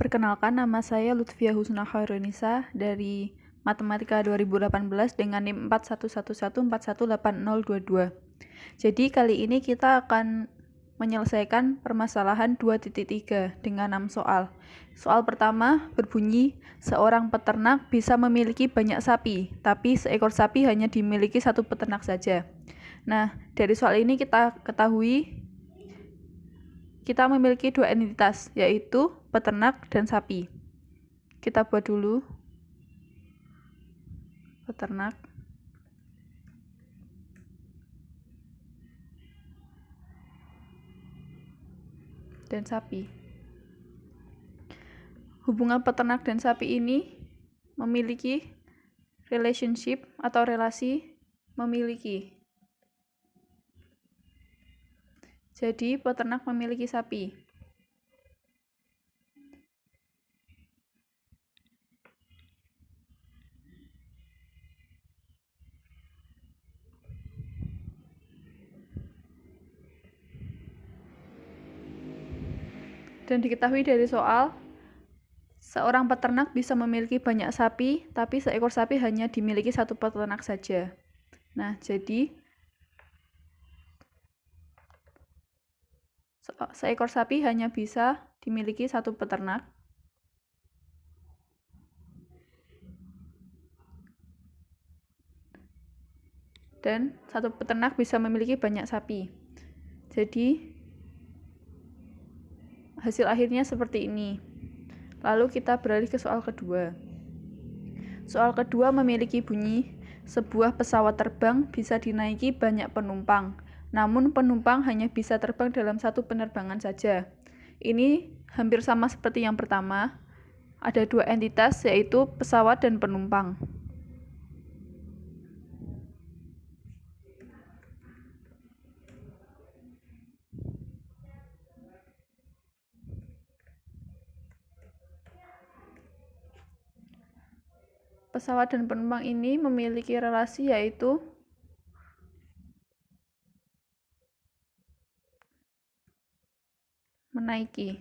Perkenalkan, nama saya Lutfia Husna Khairunisa dari Matematika 2018 dengan NIM 4111418022. Jadi kali ini kita akan menyelesaikan permasalahan 2.3 dengan 6 soal. Soal pertama berbunyi, seorang peternak bisa memiliki banyak sapi, tapi seekor sapi hanya dimiliki satu peternak saja. Nah, dari soal ini kita ketahui kita memiliki dua entitas, yaitu peternak dan sapi. Kita buat dulu peternak dan sapi. Hubungan peternak dan sapi ini memiliki relationship atau relasi memiliki. Jadi peternak memiliki sapi. Dan diketahui dari soal, seorang peternak bisa memiliki banyak sapi, tapi seekor sapi hanya dimiliki satu peternak saja. Nah, jadi seekor sapi hanya bisa dimiliki satu peternak. Dan satu peternak bisa memiliki banyak sapi. Jadi hasil akhirnya seperti ini. Lalu kita beralih ke soal kedua. Soal kedua memiliki bunyi, sebuah pesawat terbang bisa dinaiki banyak penumpang, namun penumpang hanya bisa terbang dalam satu penerbangan saja. Ini hampir sama seperti yang pertama. Ada dua entitas, yaitu pesawat dan penumpang. Pesawat dan penumpang ini memiliki relasi, yaitu menaiki.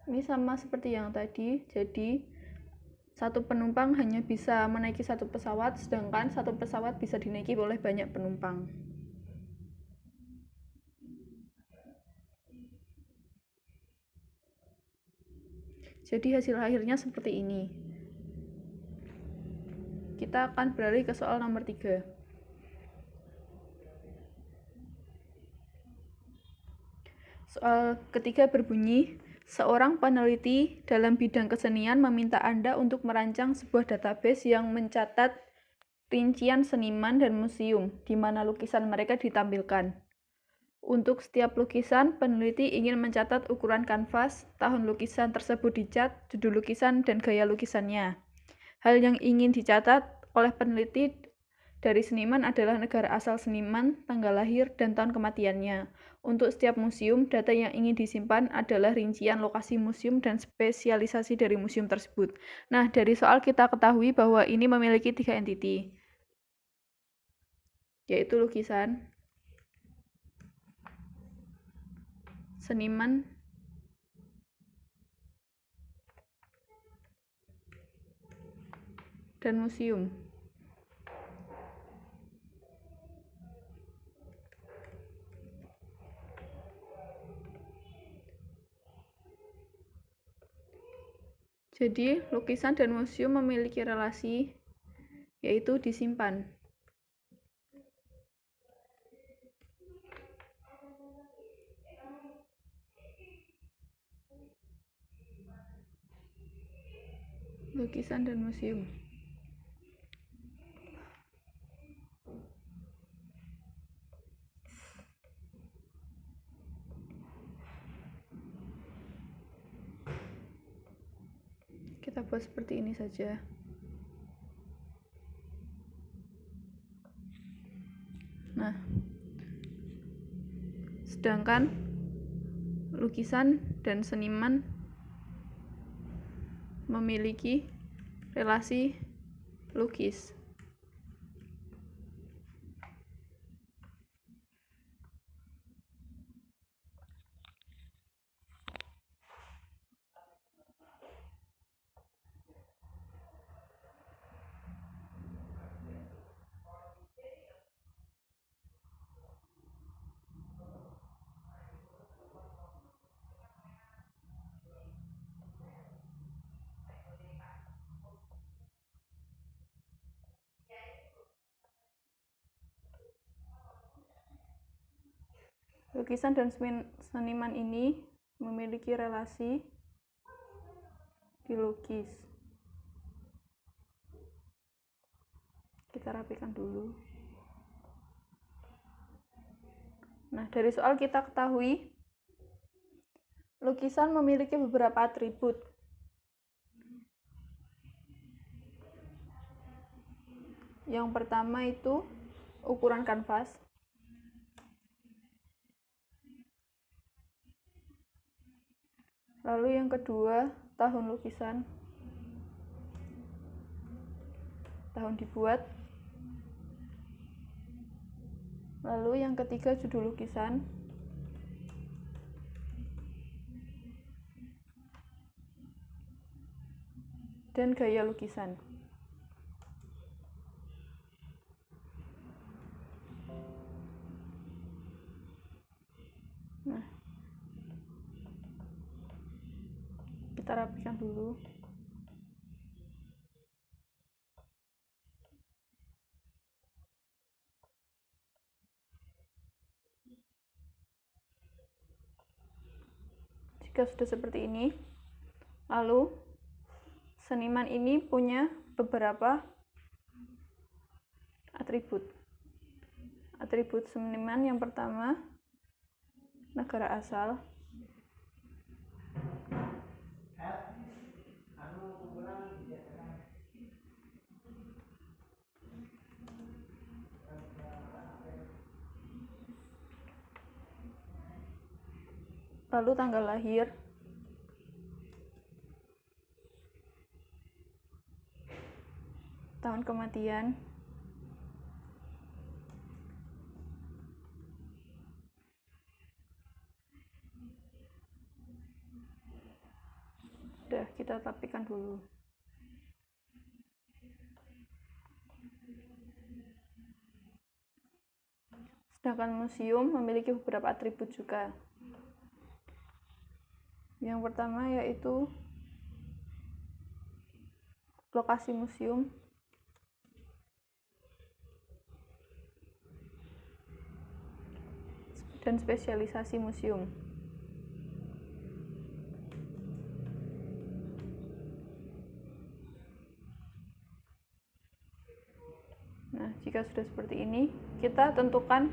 Ini sama seperti yang tadi, jadi satu penumpang hanya bisa menaiki satu pesawat, sedangkan satu pesawat bisa dinaiki oleh banyak penumpang. Jadi hasil akhirnya seperti ini. Kita akan beralih ke soal nomor 3. Soal ketiga berbunyi, seorang peneliti dalam bidang kesenian meminta Anda untuk merancang sebuah database yang mencatat rincian seniman dan museum di mana lukisan mereka ditampilkan. Untuk setiap lukisan, peneliti ingin mencatat ukuran kanvas, tahun lukisan tersebut dicat, judul lukisan, dan gaya lukisannya. Hal yang ingin dicatat oleh peneliti dari seniman adalah negara asal seniman, tanggal lahir, dan tahun kematiannya. Untuk setiap museum, data yang ingin disimpan adalah rincian lokasi museum dan spesialisasi dari museum tersebut. Nah, dari soal kita ketahui bahwa ini memiliki 3 entiti, yaitu lukisan, seniman, dan museum. Jadi, lukisan dan museum memiliki relasi, yaitu disimpan. Lukisan dan museum. Kita buat seperti ini saja. Nah, sedangkan lukisan dan seniman memiliki relasi logis. Lukisan dan seniman ini memiliki relasi dilogis. Kita rapikan dulu. Nah, dari soal kita ketahui lukisan memiliki beberapa atribut. Yang pertama itu ukuran kanvas. Lalu yang kedua, tahun lukisan. Tahun dibuat. Lalu yang ketiga, judul lukisan. Dan gaya lukisan. Nah, kita rapikan dulu. Jika sudah seperti ini, lalu seniman ini punya beberapa atribut. Atribut seniman yang pertama, negara asal. Lalu tanggal lahir. Tahun kematian. Sudah, kita rapikan dulu. Sedangkan museum memiliki beberapa atribut juga. Yang pertama yaitu lokasi museum. Dan spesialisasi museum. Nah, jika sudah seperti ini, kita tentukan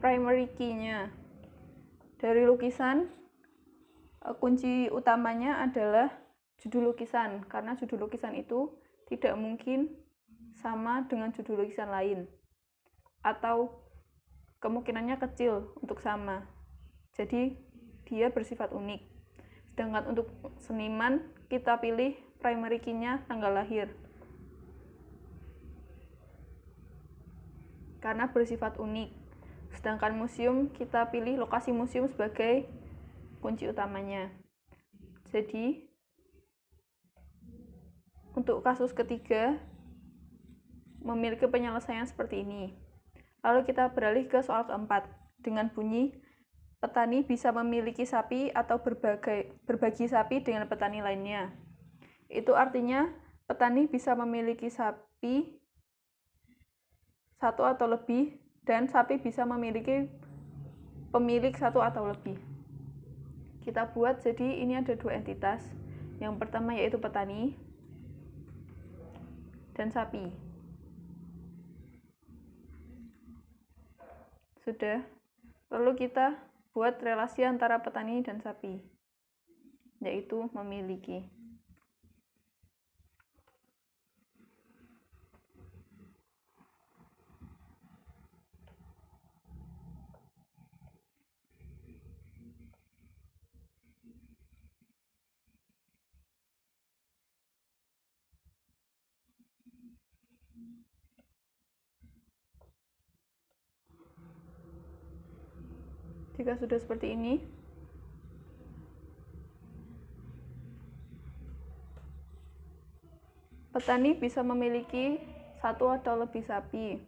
primary key-nya. Dari lukisan, kunci utamanya adalah judul lukisan, karena judul lukisan itu tidak mungkin sama dengan judul lukisan lain, atau kemungkinannya kecil untuk sama. Jadi dia bersifat unik. Sedangkan untuk seniman, kita pilih primary key-nya tanggal lahir, karena bersifat unik. Sedangkan museum, kita pilih lokasi museum sebagai kunci utamanya. Jadi untuk kasus ketiga memiliki penyelesaian seperti ini. Lalu kita beralih ke soal keempat dengan bunyi petani bisa memiliki sapi atau berbagi sapi dengan petani lainnya. Itu artinya petani bisa memiliki sapi satu atau lebih, dan sapi bisa memiliki pemilik satu atau lebih. Kita buat jadi ini ada dua entitas. Yang pertama yaitu petani dan sapi. Sudah. Lalu kita buat relasi antara petani dan sapi, yaitu memiliki. Jika sudah seperti ini, petani bisa memiliki satu atau lebih sapi.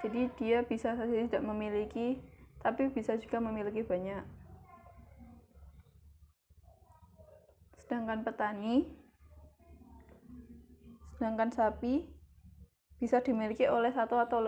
Jadi dia bisa saja tidak memiliki, tapi bisa juga memiliki banyak. Sedangkan sapi bisa dimiliki oleh satu atau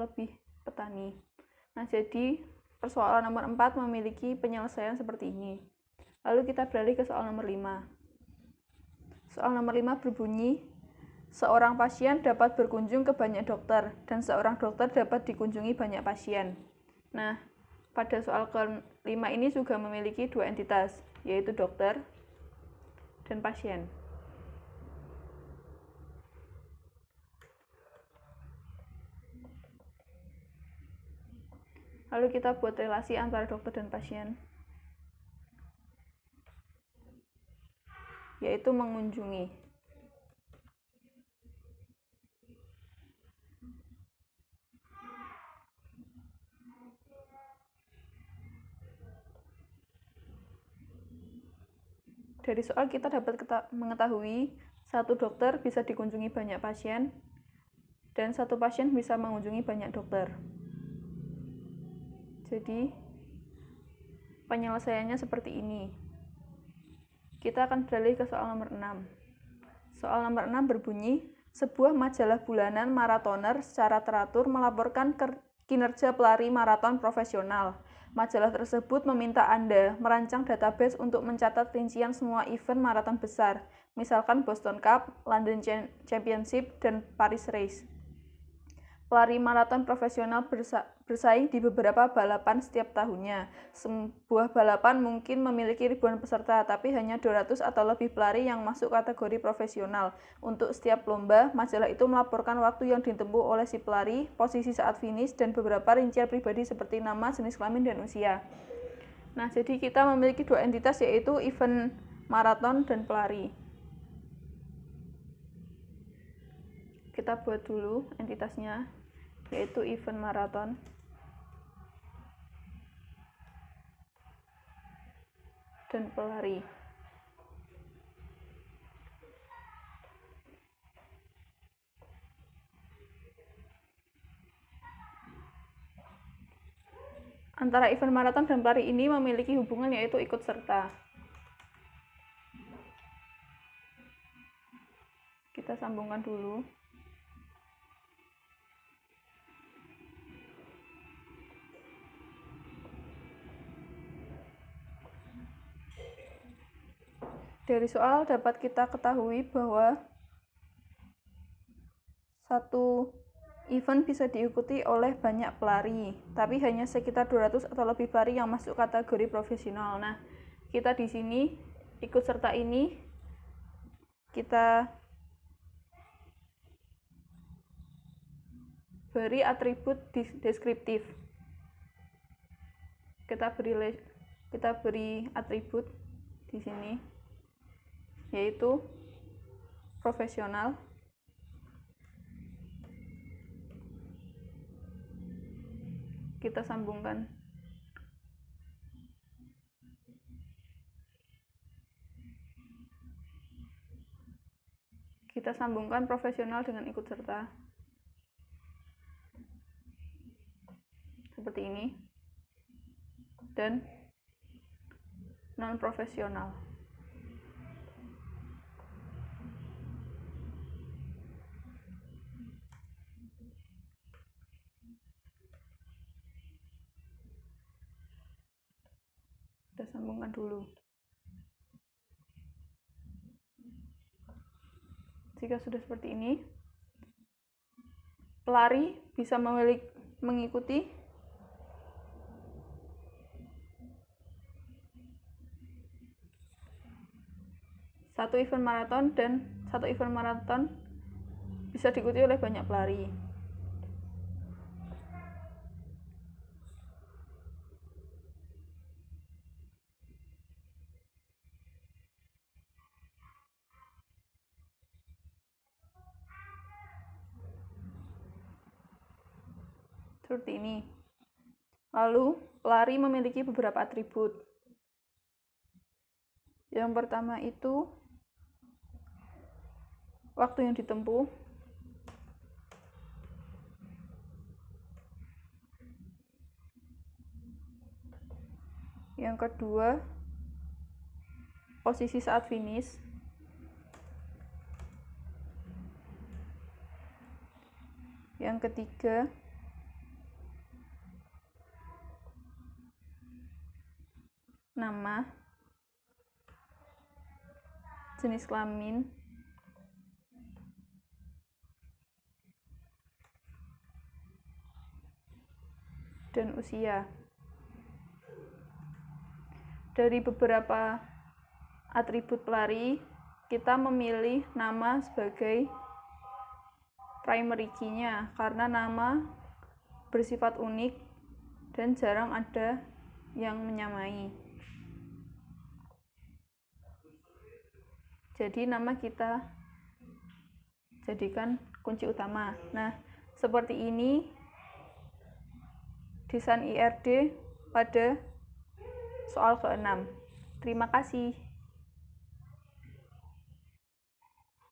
lebih petani. Nah, jadi persoalan nomor 4 memiliki penyelesaian seperti ini. Lalu kita beralih ke soal nomor 5. Soal nomor 5 berbunyi, seorang pasien dapat berkunjung ke banyak dokter, dan seorang dokter dapat dikunjungi banyak pasien. Nah, pada soal ke-5 ini juga memiliki dua entitas, yaitu dokter dan pasien. Lalu kita buat relasi antara dokter dan pasien, yaitu mengunjungi. Dari soal kita dapat mengetahui satu dokter bisa dikunjungi banyak pasien dan satu pasien bisa mengunjungi banyak dokter. Jadi penyelesaiannya seperti ini. Kita akan beralih ke soal nomor 6. Soal nomor 6 berbunyi, sebuah majalah bulanan maratoner secara teratur melaporkan kinerja pelari maraton profesional. Majalah tersebut meminta Anda merancang database untuk mencatat rincian semua event maraton besar, misalkan Boston Cup, London Championship, dan Paris Race. Pelari maraton profesional bersaing di beberapa balapan setiap tahunnya. Sebuah balapan mungkin memiliki ribuan peserta, tapi hanya 200 atau lebih pelari yang masuk kategori profesional. Untuk setiap lomba, majalah itu melaporkan waktu yang ditempuh oleh si pelari, posisi saat finish, dan beberapa rincian pribadi seperti nama, jenis kelamin, dan usia. Nah, jadi kita memiliki dua entitas, yaitu event maraton dan pelari. Kita buat dulu entitasnya, yaitu event maraton dan pelari. Antara event maraton dan pelari ini memiliki hubungan, yaitu ikut serta. Kita sambungkan dulu. Dari soal dapat kita ketahui bahwa satu event bisa diikuti oleh banyak pelari, tapi hanya sekitar 200 atau lebih pelari yang masuk kategori profesional. Nah, kita di sini ikut serta ini kita beri atribut deskriptif. Kita beri atribut di sini, yaitu profesional, kita sambungkan profesional dengan ikut serta seperti ini, dan non profesional. Kita sambungkan dulu. Jika sudah seperti ini, pelari bisa mengikuti satu event maraton, dan satu event maraton bisa diikuti oleh banyak pelari. seperti ini. Lalu, pelari memiliki beberapa atribut. Yang pertama itu waktu yang ditempuh. Yang kedua, posisi saat finish. Yang ketiga, nama, jenis kelamin, dan usia. Dari beberapa atribut pelari, kita memilih nama sebagai primary key-nya karena nama bersifat unik dan jarang ada yang menyamai. Jadi nama kita jadikan kunci utama. Nah, seperti ini desain IRD pada soal ke-6. Terima kasih.